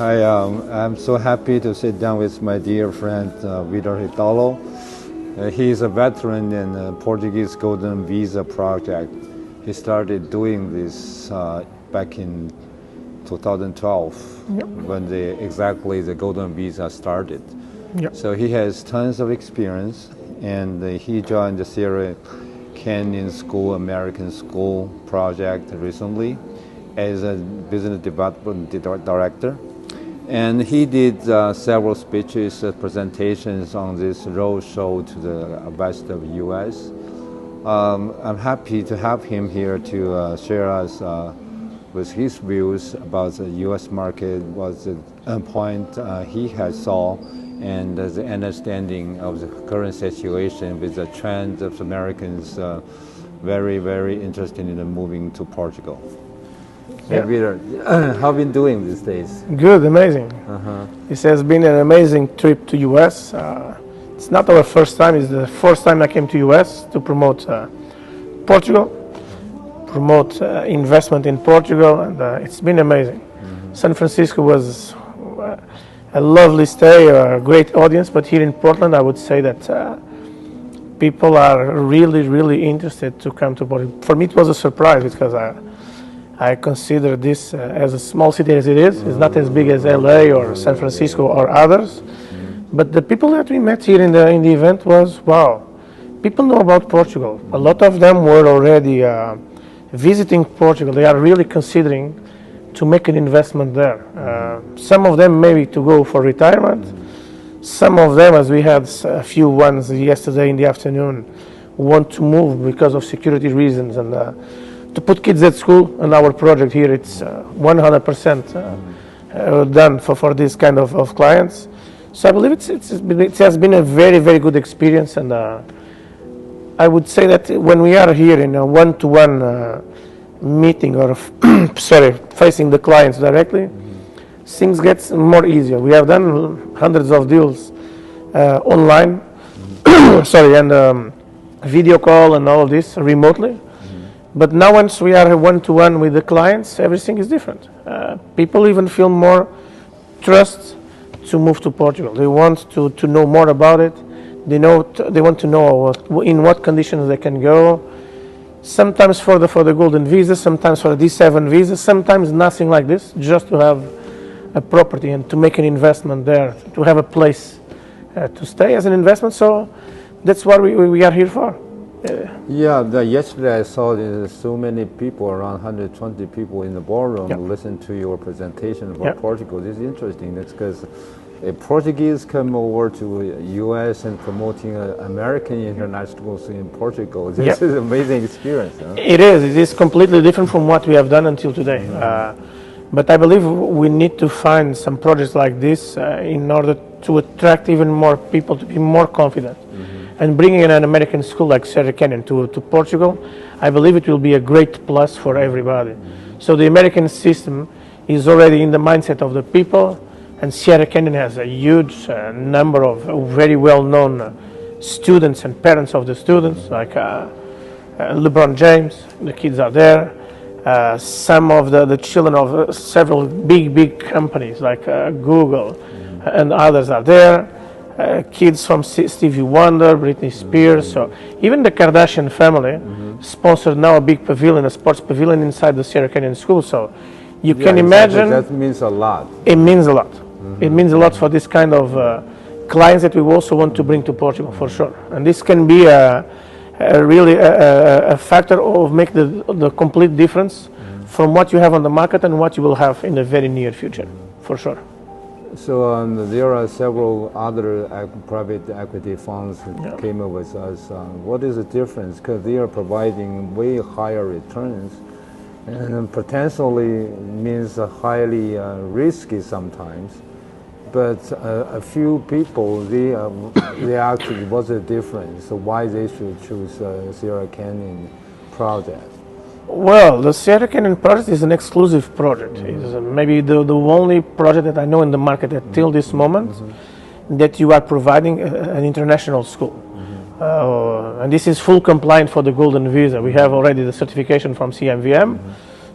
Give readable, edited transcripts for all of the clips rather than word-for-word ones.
Hi, I'm so happy to sit down with my dear friend Vitor Hitalo. He is a veteran in the Portuguese Golden Visa project. He started doing this back in 2012 when exactly the Golden Visa started. Yep. So he has tons of experience, and he joined the Sierra Canyon School American School project recently as a business development director. And he did several speeches, presentations on this road show to the west of the U.S. I'm happy to have him here to share us with his views about the U.S. market, was the point he has saw, and the understanding of the current situation with the trend of Americans very, very interested in moving to Portugal. Yeah. Peter, how have you been doing these days? Good, amazing. This has been an amazing trip to US. It's not our first time, it's the first time I came to US to promote Portugal, promote investment in Portugal, and it's been amazing. San Francisco was a lovely stay, a great audience, but here in Portland I would say that people are really, really interested to come to Portugal. For me it was a surprise because I consider this as a small city as it is. It's not as big as LA or San Francisco or others. But the people that we met here in the event was, wow, people know about Portugal. A lot of them were already visiting Portugal. They are really considering to make an investment there. Some of them maybe to go for retirement. Some of them, as we had a few ones yesterday in the afternoon, want to move because of security reasons and to put kids at school. And our project here, it's 100% done for this kind of clients. So I believe it has been a very, very good experience. And I would say that when we are here in a one-to-one meeting or facing the clients directly, things get more easier. We have done hundreds of deals online, and video call and all of this remotely. But now once we are one-to-one with the clients, everything is different. People even feel more trust to move to Portugal. They want to know more about it. They want to know in what conditions they can go. Sometimes for the Golden Visa, sometimes for the D7 visa, sometimes nothing like this, just to have a property and to make an investment there, to have a place to stay as an investment. So that's what we are here for. Yesterday I saw so many people, around 120 people in the ballroom, listen to your presentation about Portugal. This is interesting. That's because Portuguese come over to U.S. and promoting American internationals in Portugal. This is an amazing experience. Huh? It is completely different from what we have done until today. But I believe we need to find some projects like this in order to attract even more people to be more confident. And bringing in an American school like Sierra Canyon to Portugal, I believe it will be a great plus for everybody. So the American system is already in the mindset of the people, and Sierra Canyon has a huge number of very well-known students and parents of the students, like LeBron James. The kids are there. Some of the children of several big companies like Google and others are there. Kids from Stevie Wonder, Britney Spears. So even the Kardashian family sponsored now a big pavilion, a sports pavilion inside the Sierra Canyon School. So you can imagine. That means a lot. It means a lot. It means a lot for this kind of clients that we also want to bring to Portugal for sure. And this can be really a factor of make the complete difference from what you have on the market and what you will have in the very near future, for sure. So there are several other private equity funds that came up with us. What is the difference? Because they are providing way higher returns, and potentially means highly risky sometimes. But a few people, they actually, what's the difference? So why they should choose Sierra Canyon project? Well, the Sierra Canyon project is an exclusive project. It's maybe the only project that I know in the market until this moment that you are providing an international school. And this is full compliant for the Golden Visa. We have already the certification from CMVM.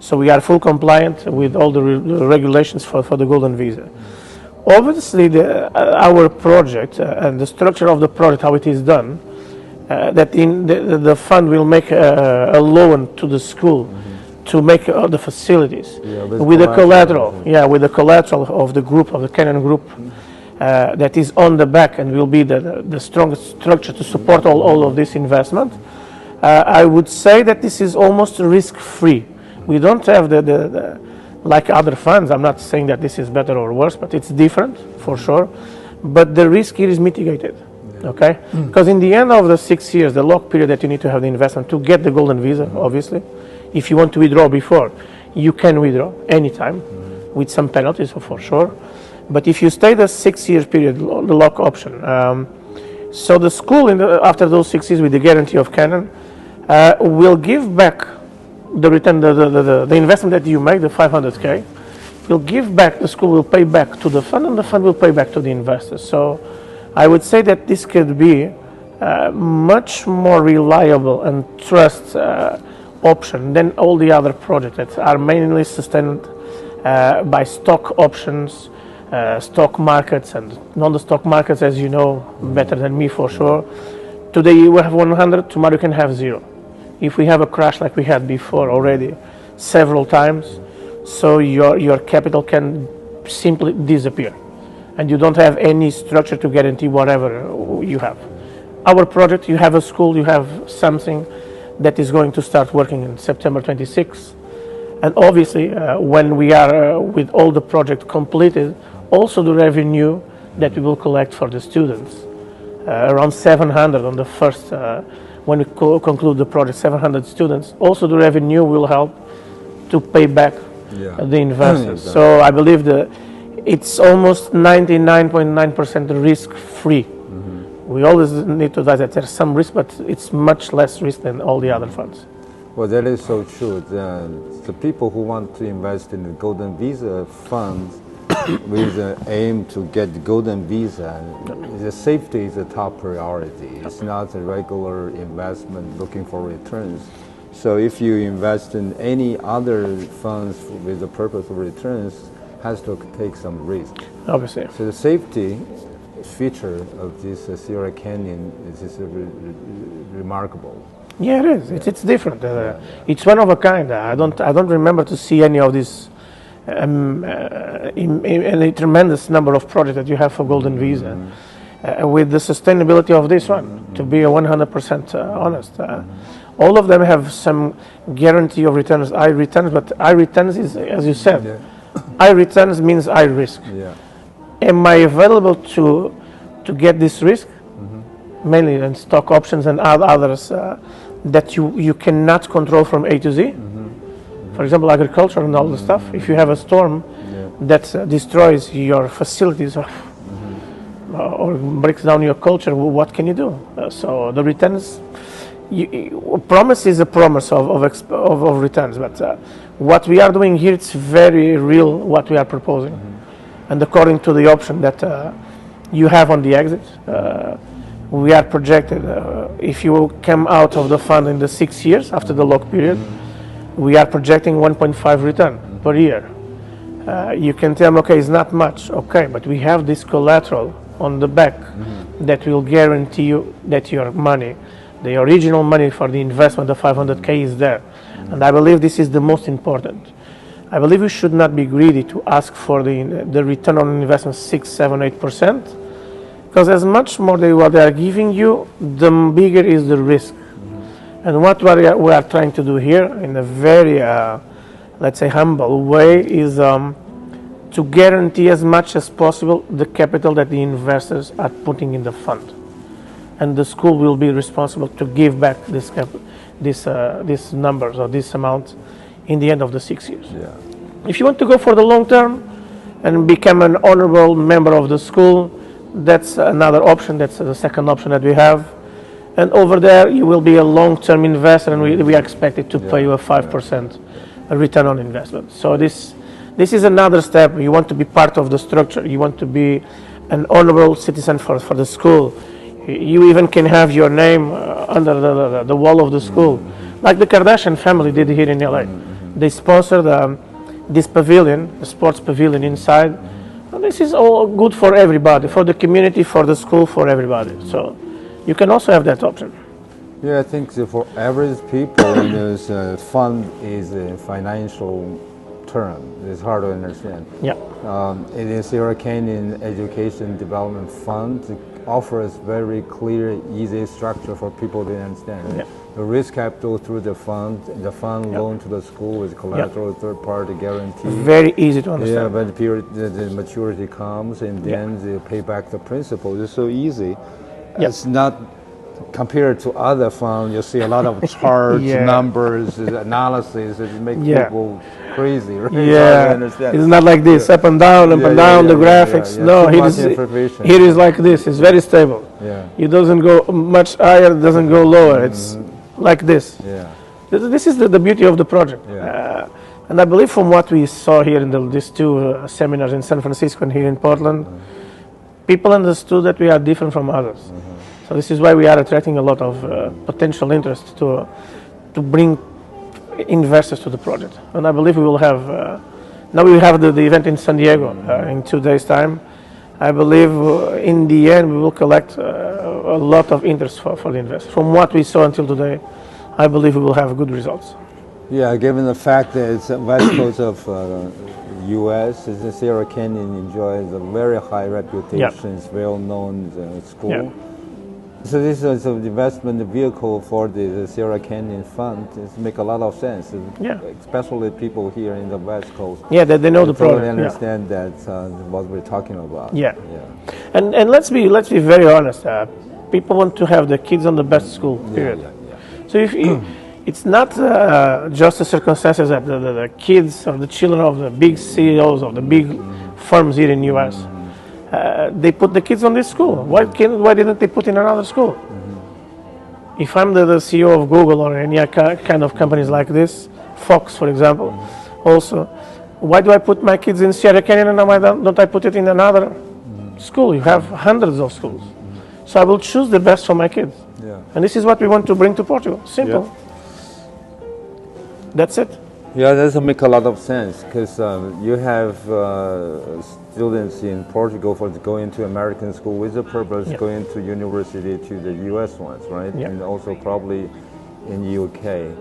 So we are full compliant with all the regulations for the Golden Visa. Obviously, our project and the structure of the project, how it is done, that in the fund will make a loan to the school to make the facilities with the collateral. With the collateral of the group, of the Canyon Group, that is on the back and will be the strongest structure to support all of this investment. I would say that this is almost risk-free. We don't have the like other funds. I'm not saying that this is better or worse, but it's different for sure. But the risk here is mitigated. Okay? Because in the end of the 6 years, the lock period that you need to have the investment to get the Golden Visa, obviously, if you want to withdraw before, you can withdraw anytime with some penalties for sure. But if you stay the 6 year period, the lock option, so the school after those 6 years with the guarantee of Canyon will give back the return, the investment that you make, the 500K, will give back, the school will pay back to the fund and the fund will pay back to the investors. So I would say that this could be much more reliable and trust option than all the other projects that are mainly sustained by stock options, stock markets, and non-stock markets, as you know better than me for sure. Today you have 100, tomorrow you can have 0. If we have a crash like we had before already several times, so your capital can simply disappear and you don't have any structure to guarantee whatever you have. Our project, you have a school, you have something that is going to start working in September 26. And obviously, when we are with all the project completed, also the revenue that we will collect for the students, around 700 on the first, when we conclude the project, 700 students, also the revenue will help to pay back the investors. Exactly. So I believe it's almost 99.9% risk-free. We always need to know that there's some risk, but it's much less risk than all the other funds. Well, that is so true. The people who want to invest in the Golden Visa fund with the aim to get the Golden Visa, the safety is the top priority. It's not a regular investment looking for returns. So if you invest in any other funds with the purpose of returns, has to take some risk. Obviously. So the safety feature of this Sierra Canyon is remarkable. Yeah, it is. It's different. It's one of a kind. I don't remember to see any of these in a tremendous number of projects that you have for Golden Visa with the sustainability of this one. To be 100% honest, all of them have some guarantee of returns, high returns. But high returns is, as you said, high returns means high risk. Am I available to get this risk? Mainly in stock options and others that you cannot control from A to Z. For example, agriculture and all the stuff. If you have a storm that destroys your facilities or breaks down your culture, what can you do? So the returns, promise is a promise of returns, but what we are doing here, it's very real what we are proposing. And according to the option that you have on the exit, we are projected, if you come out of the fund in the 6 years after the lock period, we are projecting 1.5 return per year. You can tell me, okay, it's not much, okay, but we have this collateral on the back that will guarantee you that your money, the original money for the investment, the 500K is there. And I believe this is the most important. I believe we should not be greedy to ask for the return on investment 6, 7, 8%, because as much more what they are giving you, the bigger is the risk. And what we are trying to do here in a very, let's say, humble way is to guarantee as much as possible the capital that the investors are putting in the fund. And the school will be responsible to give back these numbers or this amount in the end of the 6 years. If you want to go for the long term and become an honorable member of the school, that's another option. That's the second option that we have. And over there, you will be a long-term investor, and we are expected to pay you a 5% return on investment. So this is another step. You want to be part of the structure. You want to be an honorable citizen for the school. You even can have your name under the wall of the school, like the Kardashian family did here in LA. They sponsored this pavilion, the sports pavilion inside. And this is all good for everybody, for the community, for the school, for everybody. So you can also have that option. Yeah, I think that for average people, this fund is a financial term. It's hard to understand. Yeah. It is Sierra Canyon Education Development Fund. It offers very clear, easy structure for people to understand. Yeah. The risk capital through the fund loan to the school with collateral, third-party guarantee. Very easy to understand. Yeah, when the maturity comes, and then they pay back the principal. It's so easy. Yeah. It's not compared to other funds. You see a lot of charts, numbers, analysis. It makes people crazy. Right? Yeah, it's not like this, up and down, up and down, the graphics. No, here is like this. It's very stable. Yeah. It doesn't go much higher, it doesn't go lower. It's like this. Yeah. This is the beauty of the project. Yeah. And I believe from what we saw here in these two seminars in San Francisco and here in Portland, people understood that we are different from others. So this is why we are attracting a lot of potential interest to bring investors to the project. And I believe we will have, now we have the event in San Diego in 2 days' time. I believe in the end we will collect a lot of interest for the investors. From what we saw until today, I believe we will have good results. Yeah, given the fact that it's the west coast of U.S., the Sierra Canyon enjoys a very high reputation. It's well-known school. Yeah. So this is an investment vehicle for the Sierra Canyon Fund. It makes a lot of sense, especially people here in the West Coast. Yeah, they know the project. They understand that what we're talking about. Yeah. And let's be very honest. People want to have their kids on the best school. Period. So if it's not just the circumstances that the kids or the children of the big CEOs of the big firms here in the U.S. They put the kids on this school. Why didn't they put in another school? If I'm the CEO of Google or any kind of companies like this, Fox, for example, also, why do I put my kids in Sierra Canyon and why don't I put it in another school? You have hundreds of schools. So I will choose the best for my kids. Yeah. And this is what we want to bring to Portugal. Simple. Yeah. That's it. Yeah, that doesn't make a lot of sense because you have students in Portugal for going to American school with the purpose going to university to the U.S. ones, right? And also probably in UK.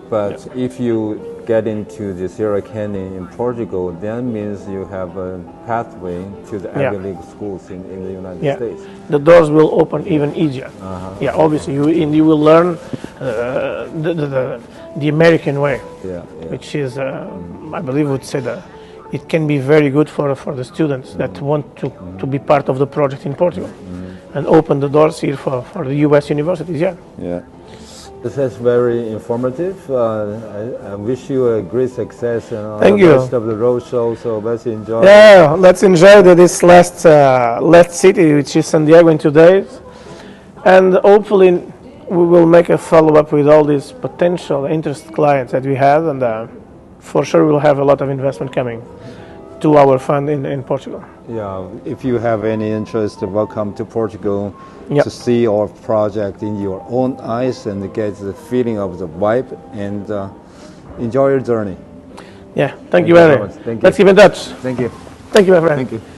But if you get into the Sierra Canyon in Portugal, that means you have a pathway to the Ivy League schools in the United States. The doors will open even easier. Yeah, obviously you will learn the American way, which is, I believe, would say that it can be very good for the students that want to be part of the project in Portugal and open the doors here for the U.S. universities. Yeah. This is very informative. I wish you a great success on the rest of the road show. So let's enjoy. Yeah, let's enjoy this last city, which is San Diego, in 2 days, and hopefully we will make a follow-up with all these potential interest clients that we have, and for sure we'll have a lot of investment coming to our fund in Portugal. Yeah, if you have any interest, welcome to Portugal to see our project in your own eyes and get the feeling of the vibe and enjoy your journey. Yeah, thank you very much. Let's keep in touch. Thank you. Thank you, my friend. Thank you.